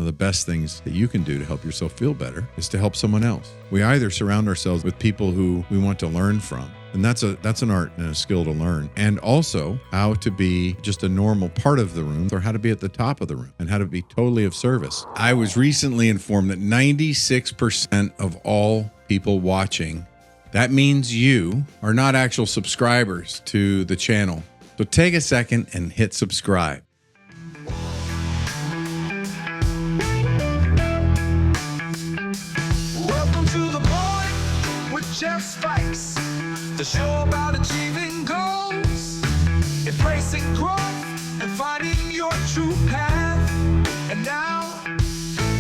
of the best things that you can do to help yourself feel better is to help someone else. We either surround ourselves with people who we want to learn from, and that's an art and a skill to learn, and also how to be just a normal part of the room, or how to be at the top of the room, and how to be totally of service. I was recently informed that 96% of all people watching, that means you, are not actual subscribers to the channel. So take a second and hit subscribe. Welcome to the Point with Jeff Spikes, the show about achieving goals, embracing growth, and finding your true path. And now,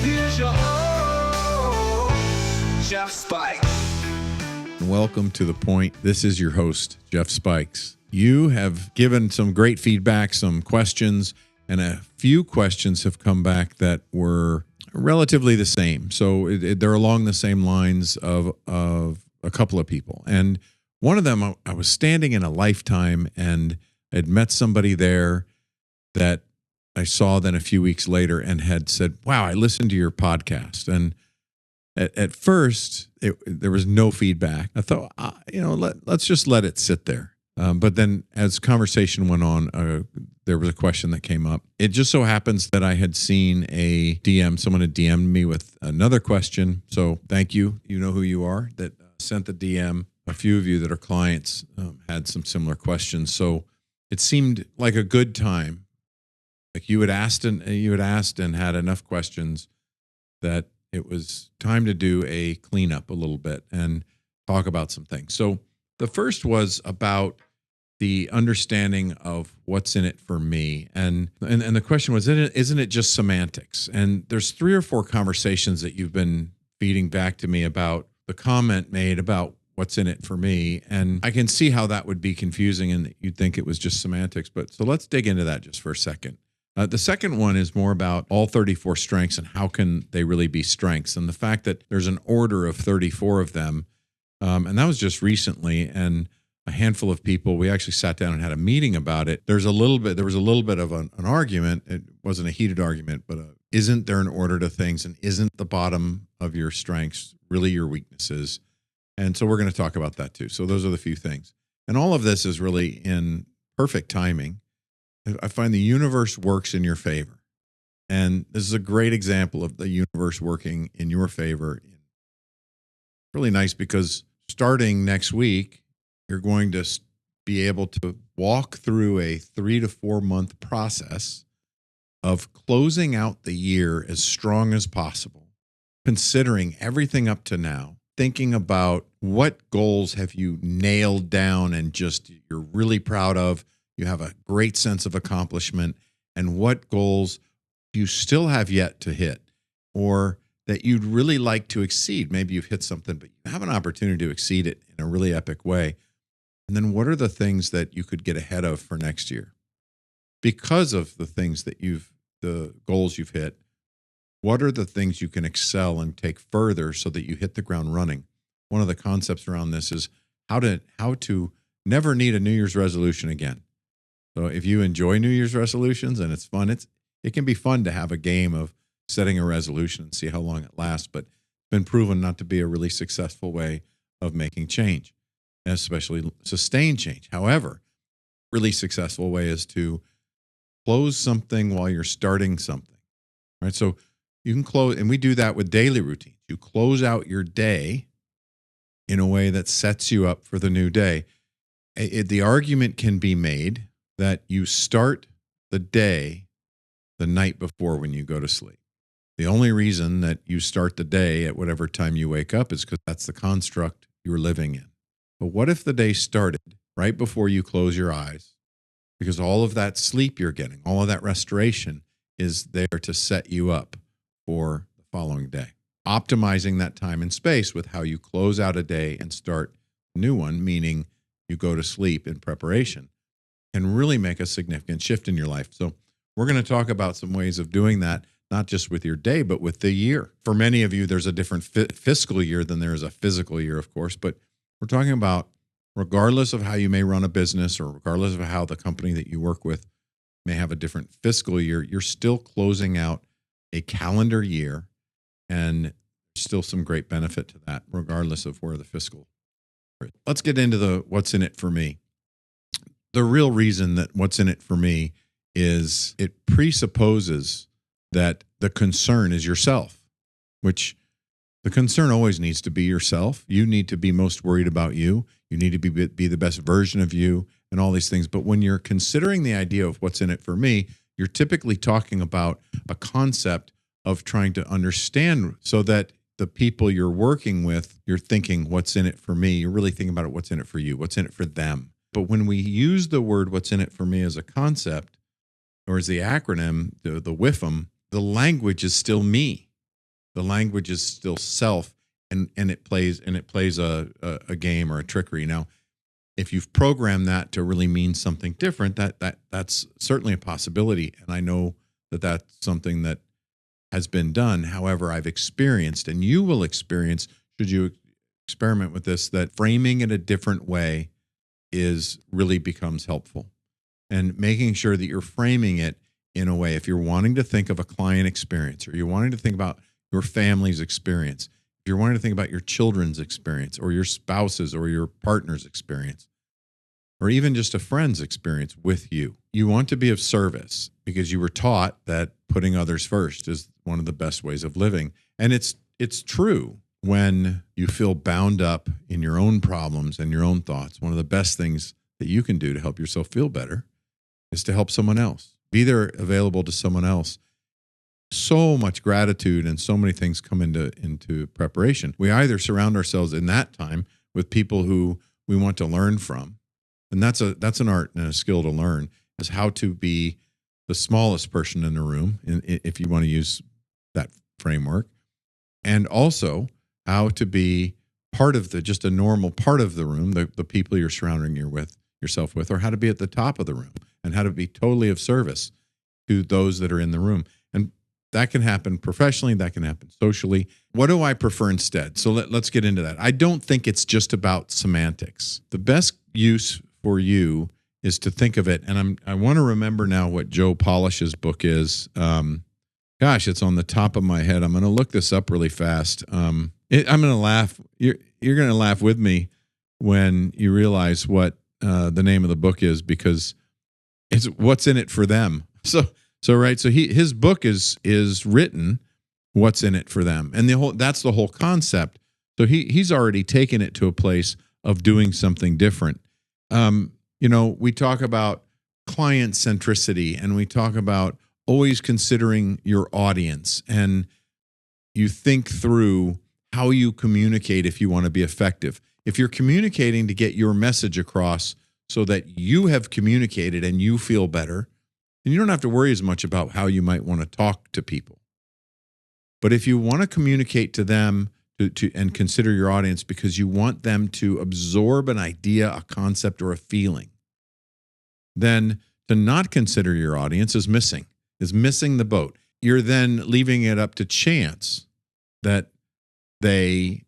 here's your host, Jeff Spikes. Welcome to The Point. This is your host, Jeff Spikes. You have given some great feedback, some questions, and a few questions have come back that were relatively the same. So they're along the same lines of a couple of people. And one of them, I was standing in a Lifetime and I'd met somebody there that I saw then a few weeks later and had said, wow, I listened to your podcast. And at first, there was no feedback. I thought, let's just let it sit there. But then as conversation went on, there was a question that came up. It just so happens that I had seen a DM. Someone had DM'd me with another question. So thank you. You know who you are that sent the DM. A few of you that are clients had some similar questions. So it seemed like a good time. Like you had asked and had enough questions that it was time to do a cleanup a little bit and talk about some things. So the first was about the understanding of what's in it for me. And the question was, isn't it just semantics? And there's 3 or 4 conversations that you've been feeding back to me about the comment made about what's in it for me. And I can see how that would be confusing and that you'd think it was just semantics. But so let's dig into that just for a second. The second one is more about all 34 strengths and how can they really be strengths, and the fact that there's an order of 34 of them. And that was just recently, and a handful of people, we actually sat down and had a meeting about it. There was a little bit of an argument. It wasn't a heated argument, but isn't there an order to things, and isn't the bottom of your strengths really your weaknesses? And so we're going to talk about that too. So those are the few things. And all of this is really in perfect timing. I find the universe works in your favor. And this is a great example of the universe working in your favor. Really nice because starting next week, you're going to be able to walk through a 3 to 4 month process of closing out the year as strong as possible, considering everything up to now, thinking about what goals have you nailed down and just you're really proud of, you have a great sense of accomplishment, and what goals you still have yet to hit or that you'd really like to exceed. Maybe you've hit something, but you have an opportunity to exceed it in a really epic way. And then what are the things that you could get ahead of for next year? Because of the things that the goals you've hit, what are the things you can excel and take further so that you hit the ground running? One of the concepts around this is how to never need a New Year's resolution again. So if you enjoy New Year's resolutions and it's fun, it can be fun to have a game of setting a resolution and see how long it lasts, but it's been proven not to be a really successful way of making change, and especially sustained change. However, really successful way is to close something while you're starting something, right? So you can close, and we do that with daily routines. You close out your day in a way that sets you up for the new day. The argument can be made that you start the day the night before when you go to sleep. The only reason that you start the day at whatever time you wake up is because that's the construct you're living in. But what if the day started right before you close your eyes? Because all of that sleep you're getting, all of that restoration is there to set you up for the following day. Optimizing that time and space with how you close out a day and start a new one, meaning you go to sleep in preparation, can really make a significant shift in your life. So we're going to talk about some ways of doing that, not just with your day, but with the year. For many of you, there's a different fiscal year than there is a physical year, of course, but we're talking about regardless of how you may run a business or regardless of how the company that you work with may have a different fiscal year, you're still closing out a calendar year, and still some great benefit to that, regardless of where the fiscal. Let's get into the what's in it for me. The real reason that what's in it for me is it presupposes that the concern is yourself, which the concern always needs to be yourself. You need to be most worried about you. You need to be the best version of you and all these things. But when you're considering the idea of what's in it for me, you're typically talking about a concept of trying to understand so that the people you're working with, you're thinking, what's in it for me? You're really thinking about it, what's in it for you? What's in it for them? But when we use the word what's in it for me as a concept, or as the acronym, the WIFM, the language is still me. The language is still self, and it plays a game or a trickery. Now, if you've programmed that to really mean something different, that's certainly a possibility. And I know that that's something that has been done. However, I've experienced, and you will experience, should you experiment with this, that framing it a different way really becomes helpful. And making sure that you're framing it in a way, if you're wanting to think of a client experience, or you're wanting to think about your family's experience, if you're wanting to think about your children's experience, or your spouse's or your partner's experience, or even just a friend's experience with you, you want to be of service because you were taught that putting others first is one of the best ways of living. And it's true. When you feel bound up in your own problems and your own thoughts, one of the best things that you can do to help yourself feel better is to help someone else. Be there available to someone else. So much gratitude and so many things come into preparation. We either surround ourselves in that time with people who we want to learn from, and that's an art and a skill to learn, is how to be the smallest person in the room, if you want to use that framework, and also how to be part of just a normal part of the room, the people you're surrounding yourself with, or how to be at the top of the room and how to be totally of service to those that are in the room. And that can happen professionally, that can happen socially. What do I prefer instead? So let's get into that. I don't think it's just about semantics. The best use for you is to think of it, and I want to remember now what Joe Polish's book is. Gosh, it's on the top of my head. I'm going to look this up really fast. I'm going to laugh. You're going to laugh with me when you realize what the name of the book is, because it's what's in it for them. So his book is written what's in it for them, and that's the whole concept. So he's already taken it to a place of doing something different. We talk about client centricity, and we talk about always considering your audience, and you think through how you communicate if you want to be effective. If you're communicating to get your message across so that you have communicated and you feel better, then you don't have to worry as much about how you might want to talk to people. But if you want to communicate to them and consider your audience because you want them to absorb an idea, a concept, or a feeling, then to not consider your audience is missing the boat. You're then leaving it up to chance that they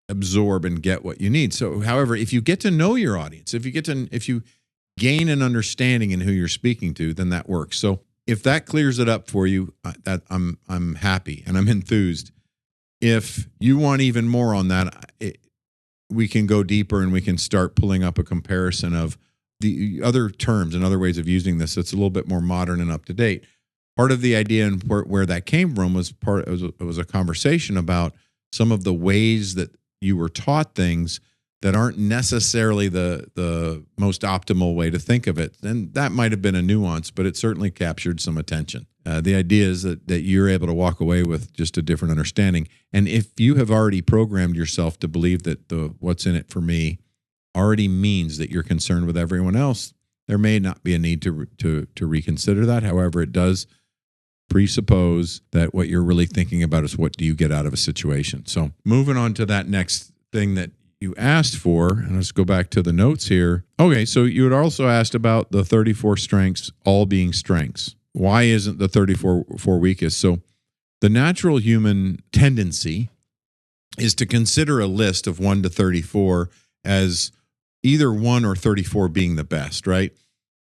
absorb and get what you need. So, however, if you get to know your audience, if you gain an understanding in who you're speaking to, then that works. So, if that clears it up for you, I'm happy and I'm enthused. If you want even more on that, we can go deeper and we can start pulling up a comparison of the other terms and other ways of using this that's a little bit more modern and up to date. Part of the idea and where that came from was a conversation about some of the ways that you were taught things that aren't necessarily the most optimal way to think of it. And that might have been a nuance, but it certainly captured some attention. The idea is that you're able to walk away with just a different understanding. And if you have already programmed yourself to believe that the what's in it for me already means that you're concerned with everyone else, there may not be a need to reconsider that. However, it does presuppose that what you're really thinking about is what do you get out of a situation. So moving on to that next thing that you asked for, and let's go back to the notes here. Okay, so you had also asked about the 34 strengths all being strengths. Why isn't the 34 weakest? So the natural human tendency is to consider a list of 1 to 34 as either 1 or 34 being the best, right?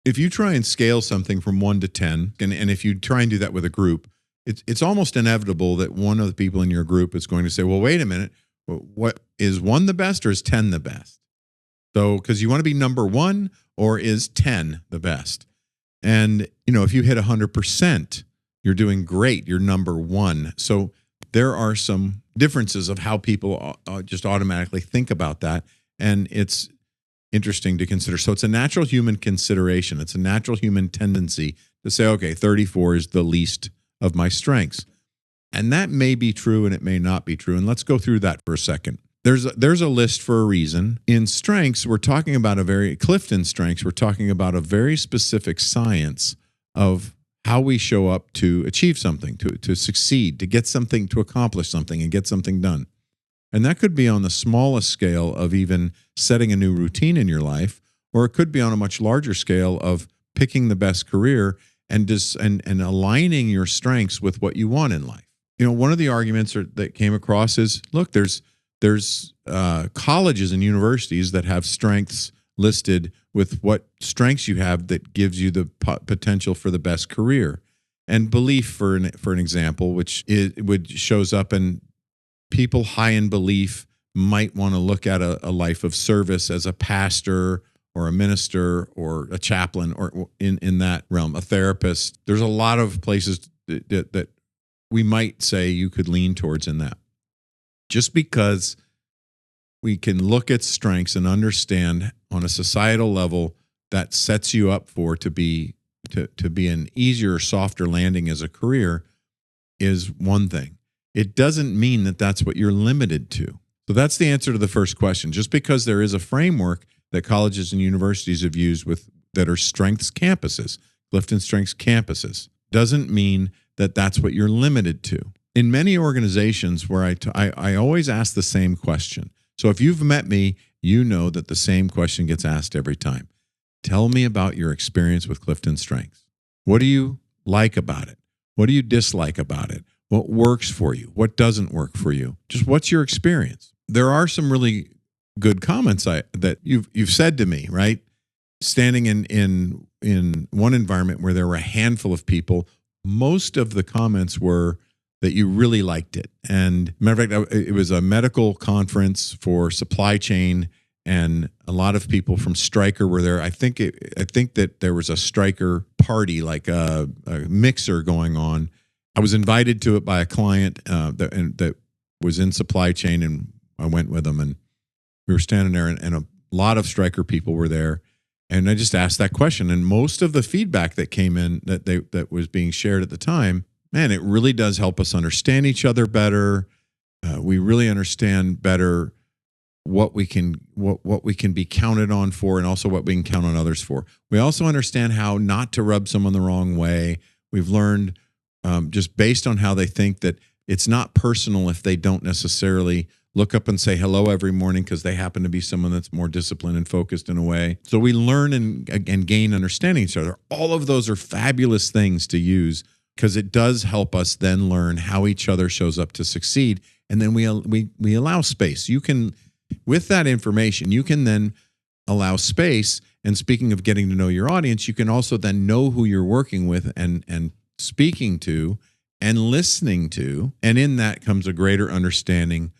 If you try and scale something from 1 to 10, and if you try and do that with a group, it's almost inevitable that one of the people in your group is going to say, well, wait a minute, what is 1 the best or is 10 the best? So, because you want to be number 1, or is 10 the best? And, if you hit 100%, you're doing great. You're number 1. So there are some differences of how people just automatically think about that. And it's interesting to consider. So it's a natural human consideration. It's a natural human tendency to say, okay, 34 is the least of my strengths. And that may be true and it may not be true. And let's go through that for a second. There's a list for a reason. In strengths, we're talking about CliftonStrengths, we're talking about a very specific science of how we show up to achieve something, to succeed, to get something, to accomplish something and get something done. And that could be on the smallest scale of even setting a new routine in your life, or it could be on a much larger scale of picking the best career and aligning your strengths with what you want in life. One of the arguments that came across is, look, there's colleges and universities that have strengths listed with what strengths you have that gives you the potential for the best career. And belief, for an example, which shows up in people high in belief might want to look at a life of service as a pastor or a minister or a chaplain or in that realm, a therapist. There's a lot of places that we might say you could lean towards in that. Just because we can look at strengths and understand on a societal level that sets you up for to be an easier, softer landing as a career is one thing. It doesn't mean that that's what you're limited to. So that's the answer to the first question. Just because there is a framework that colleges and universities have used that are strengths campuses, CliftonStrengths campuses, doesn't mean that that's what you're limited to. In many organizations where I always ask the same question. So if you've met me, you know that the same question gets asked every time. Tell me about your experience with CliftonStrengths. What do you like about it? What do you dislike about it? What works for you? What doesn't work for you? Just what's your experience? There are some really good comments that you've said to me, right? Standing in one environment where there were a handful of people, most of the comments were that you really liked it. And matter of fact, it was a medical conference for supply chain, and a lot of people from Stryker were there. I think that there was a Stryker party, like a mixer going on. I was invited to it by a client that was in supply chain, and I went with them, and we were standing there, and a lot of Stryker people were there. And I just asked that question, and most of the feedback that came in that was being shared at the time, man, it really does help us understand each other better. We really understand better what we can be counted on for, and also what we can count on others for. We also understand how not to rub someone the wrong way. We've learned just based on how they think that it's not personal if they don't necessarily look up and say hello every morning because they happen to be someone that's more disciplined and focused in a way. So we learn and gain understanding each other. All of those are fabulous things to use because it does help us then learn how each other shows up to succeed. And then we allow space. You can, with that information, you can then allow space. And speaking of getting to know your audience, you can also then know who you're working with and speaking to and listening to. And in that comes a greater understanding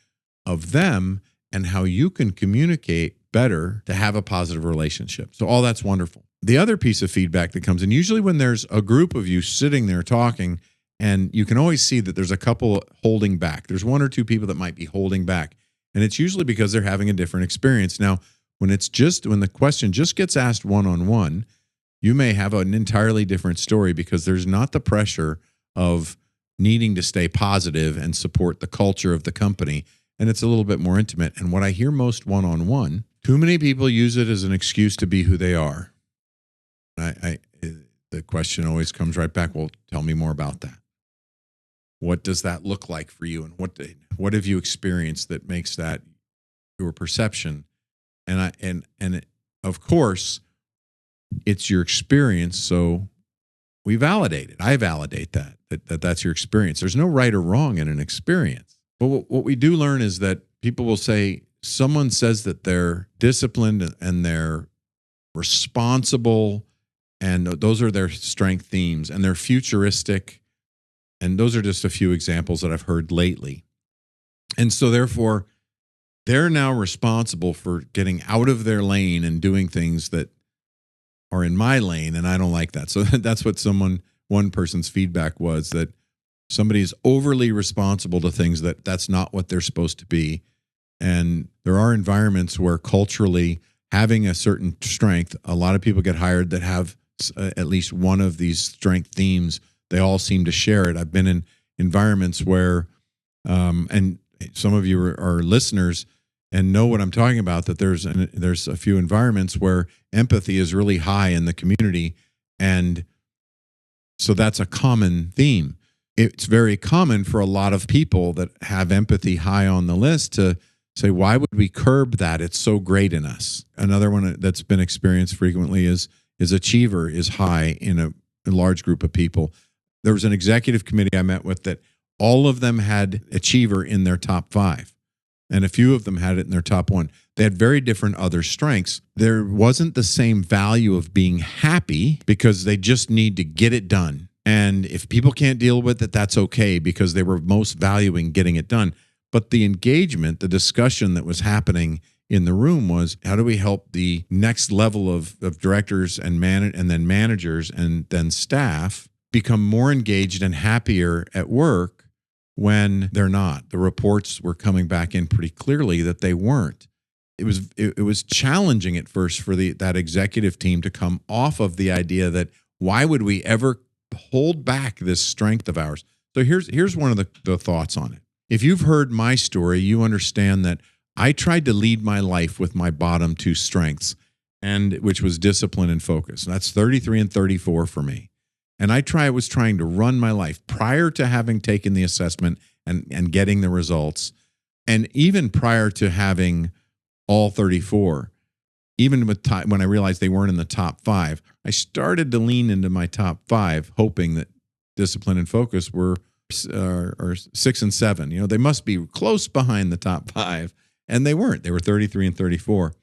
of them and how you can communicate better to have a positive relationship. So all that's wonderful. The other piece of feedback that comes in, usually when there's a group of you sitting there talking, and you can always see that there's a couple holding back. There's one or two people that might be holding back. And it's usually because they're having a different experience. Now, when the question just gets asked one-on-one, you may have an entirely different story because there's not the pressure of needing to stay positive and support the culture of the company. And it's a little bit more intimate. And what I hear most one-on-one, too many people use it as an excuse to be who they are. The question always comes right back, well, tell me more about that. What does that look like for you? And what have you experienced that makes that your perception? And of course, it's your experience. So we validate it. I validate that's your experience. There's no right or wrong in an experience. But what we do learn is that people will say, someone says that they're disciplined and they're responsible, and those are their strength themes, and they're futuristic, And those are just a few examples that I've heard lately. And so therefore, they're now responsible for getting out of their lane and doing things that are in my lane, and I don't like that. So that's what one person's feedback was, that somebody is overly responsible to things that's not what they're supposed to be. And there are environments where culturally having a certain strength, a lot of people get hired that have at least one of these strength themes. They all seem to share it. I've been in environments where, and some of you are listeners and know what I'm talking about, that there's a few environments where empathy is really high in the community. And so that's a common theme. It's very common for a lot of people that have empathy high on the list to say, why would we curb that? It's so great in us. Another one that's been experienced frequently is achiever is high in a large group of people. There was an executive committee I met with that all of them had achiever in their top 5. And a few of them had it in their top 1. They had very different other strengths. There wasn't the same value of being happy because they just need to get it done. And if people can't deal with it, that's okay, because they were most valuing getting it done. But the engagement, the discussion that was happening in the room was, how do we help the next level of directors and then managers and then staff become more engaged and happier at work when they're not? The reports were coming back in pretty clearly that they weren't. It was challenging at first for that executive team to come off of the idea that why would we ever hold back this strength of ours? So here's one of the thoughts on it. If you've heard my story, you understand that I tried to lead my life with my bottom 2 strengths, and which was discipline and focus. And that's 33 and 34 for me. And I was trying to run my life prior to having taken the assessment and getting the results, and even prior to having all 34. Even when I realized they weren't in the top 5, I started to lean into my top 5, hoping that discipline and focus were 6 and 7. They must be close behind the top 5, and they weren't. They were 33 and 34.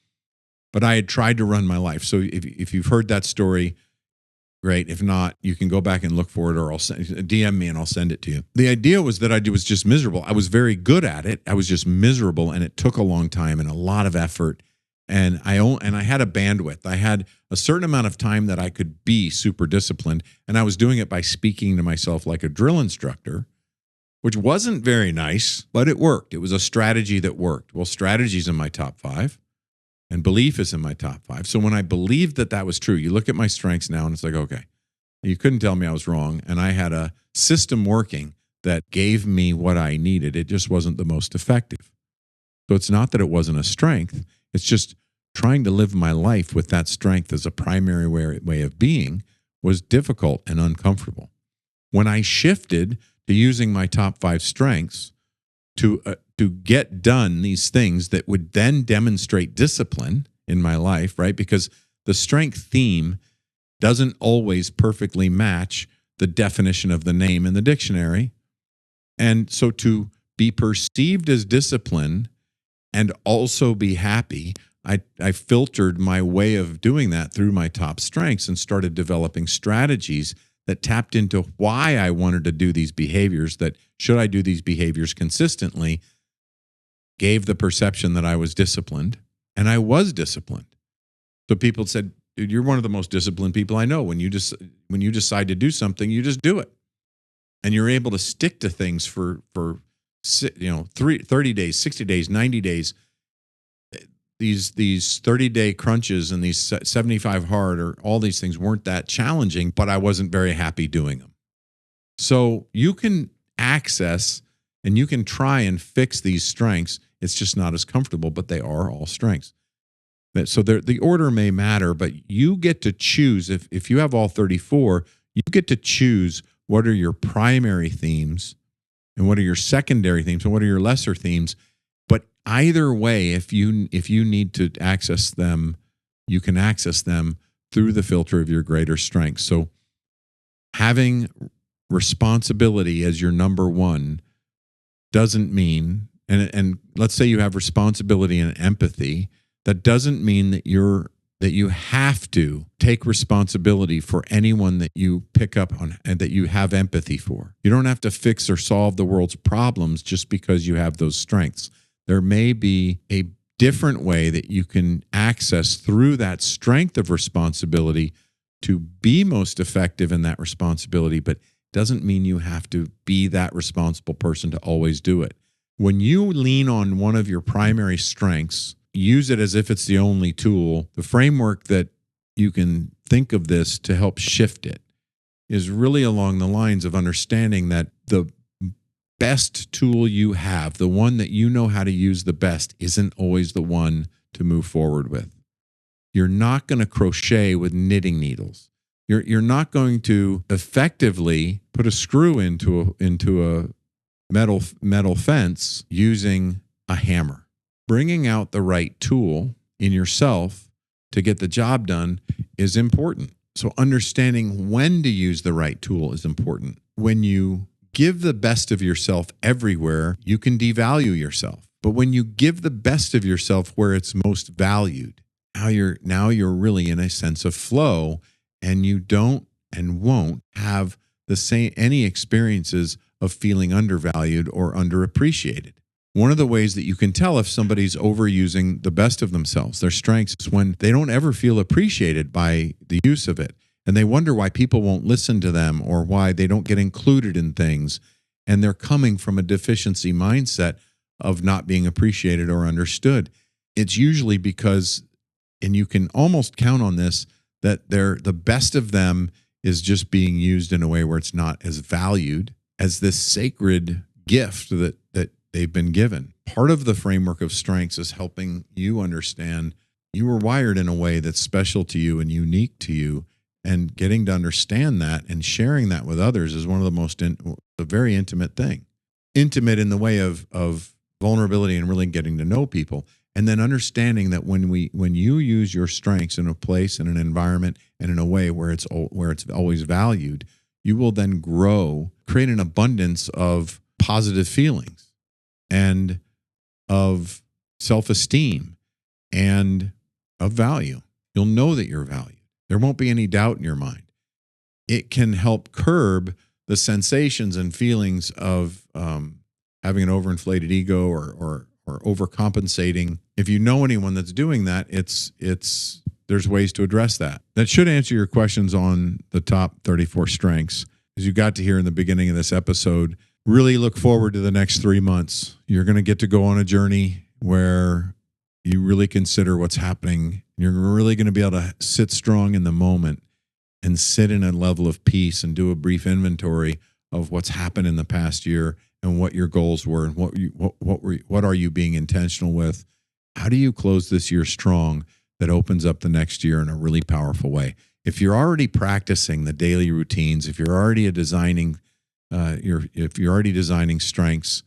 But I had tried to run my life. So if you've heard that story, great. If not, you can go back and look for it, or DM me and I'll send it to you. The idea was that I was just miserable. I was very good at it. I was just miserable, and it took a long time and a lot of effort. And I had a bandwidth. I had a certain amount of time that I could be super disciplined, and I was doing it by speaking to myself like a drill instructor, which wasn't very nice, but it worked. It was a strategy that worked. Well, strategy's in my top 5, and belief is in my top 5. So when I believed that was true, you look at my strengths now, and it's like, okay, you couldn't tell me I was wrong, and I had a system working that gave me what I needed. It just wasn't the most effective. So it's not that it wasn't a strength. It's just trying to live my life with that strength as a primary way of being was difficult and uncomfortable. When I shifted to using my top 5 strengths to get done these things that would then demonstrate discipline in my life, right? Because the strength theme doesn't always perfectly match the definition of the name in the dictionary. And so to be perceived as discipline and also be happy, I filtered my way of doing that through my top strengths and started developing strategies that tapped into why I wanted to do these behaviors, that should I do these behaviors consistently, gave the perception that I was disciplined, and I was disciplined. So people said, dude, you're one of the most disciplined people I know. When you decide to do something, you just do it. And you're able to stick to things for 30 days, 60 days, 90 days. These 30-day crunches and these 75 hard, or all these things weren't that challenging, but I wasn't very happy doing them. So you can access and you can try and fix these strengths. It's just not as comfortable, but they are all strengths. So the order may matter, but you get to choose. If you have all 34, you get to choose what are your primary themes and what are your secondary themes and what are your lesser themes. But either way, if you need to access them, you can access them through the filter of your greater strengths. So having responsibility as your number 1 doesn't mean, and let's say you have responsibility and empathy, that doesn't mean that you're that you have to take responsibility for anyone that you pick up on and that you have empathy for. You don't have to fix or solve the world's problems just because you have those strengths. There may be a different way that you can access through that strength of responsibility to be most effective in that responsibility, but doesn't mean you have to be that responsible person to always do it. When you lean on one of your primary strengths, use it as if it's the only tool. The framework that you can think of this to help shift it is really along the lines of understanding that the best tool you have, the one that you know how to use the best, isn't always the one to move forward with. You're not going to crochet with knitting needles. You're not going to effectively put a screw into a metal fence using a hammer. Bringing out the right tool in yourself to get the job done is important. So understanding when to use the right tool is important. When you give the best of yourself everywhere, you can devalue yourself. But when you give the best of yourself where it's most valued, now you're really in a sense of flow, and you don't and won't have any experiences of feeling undervalued or underappreciated. One of the ways that you can tell if somebody's overusing the best of themselves, their strengths, is when they don't ever feel appreciated by the use of it. And they wonder why people won't listen to them or why they don't get included in things. And they're coming from a deficiency mindset of not being appreciated or understood. It's usually because, and you can almost count on this, that the best of them is just being used in a way where it's not as valued as this sacred gift that they've been given. Part of the framework of strengths is helping you understand you were wired in a way that's special to you and unique to you, and getting to understand that and sharing that with others is one of the most a very intimate thing. Intimate in the way of vulnerability and really getting to know people, and then understanding that when you use your strengths in a place, in an environment, and in a way where it's always valued, you will then grow, create an abundance of positive feelings and of self-esteem and of value. You'll know that you're valued. There won't be any doubt in your mind. It can help curb the sensations and feelings of having an overinflated ego or overcompensating. If you know anyone that's doing that, there's ways to address that. That should answer your questions on the top 34 strengths. As you got to hear in the beginning of this episode, really look forward to the next 3 months. You're going to get to go on a journey where you really consider what's happening. You're really going to be able to sit strong in the moment and sit in a level of peace and do a brief inventory of what's happened in the past year and what your goals were and what are you being intentional with. How do you close this year strong that opens up the next year in a really powerful way? If you're already practicing the daily routines, if you're already designing strengths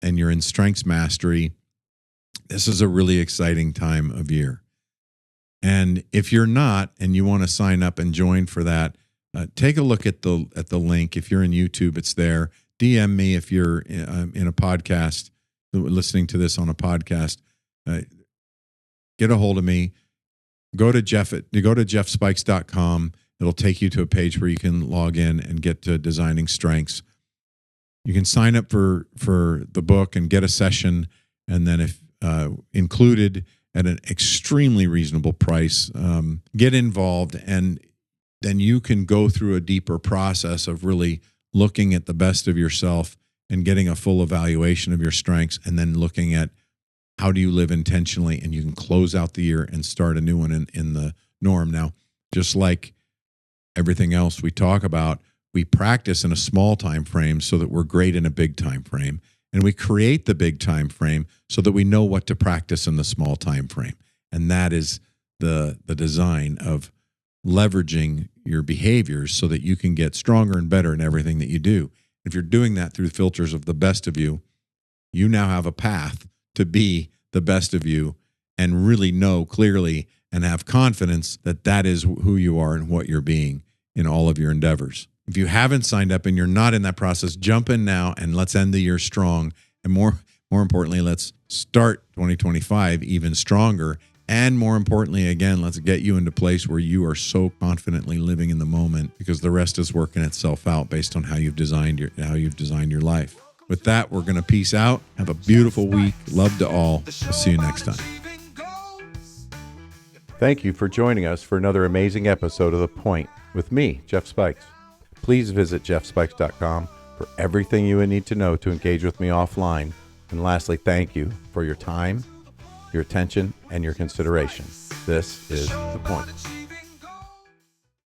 and you're in strengths mastery, this is a really exciting time of year. And if you're not, and you want to sign up and join for that, take a look at the link. If you're in YouTube, it's there. DM me if you're in a podcast, listening to this on a podcast. Get a hold of me. Go to jeffspikes.com. It'll take you to a page where you can log in and get to Designing Strengths. You can sign up for the book and get a session, and then if included at an extremely reasonable price, get involved, and then you can go through a deeper process of really looking at the best of yourself and getting a full evaluation of your strengths, and then looking at how do you live intentionally, and you can close out the year and start a new one in the norm. Now, just like everything else we talk about, we practice in a small time frame so that we're great in a big time frame, and we create the big time frame so that we know what to practice in the small time frame. And that is the design of leveraging your behaviors so that you can get stronger and better in everything that you do. If you're doing that through filters of the best of you, you now have a path to be the best of you and really know clearly and have confidence that that is who you are and what you're being in all of your endeavors. If you haven't signed up and you're not in that process, jump in now and let's end the year strong. And more importantly, let's start 2025 even stronger And more importantly, again, let's get you into a place where you are so confidently living in the moment, because the rest is working itself out based on how you've designed your life. With that, we're going to peace out. Have a beautiful week. Love to all. I'll see you next time. Thank you for joining us for another amazing episode of The Point with me, Jeff Spikes. Please visit jeffspikes.com for everything you would need to know to engage with me offline. And lastly, thank you for your time, your attention, and your consideration. This is The Point.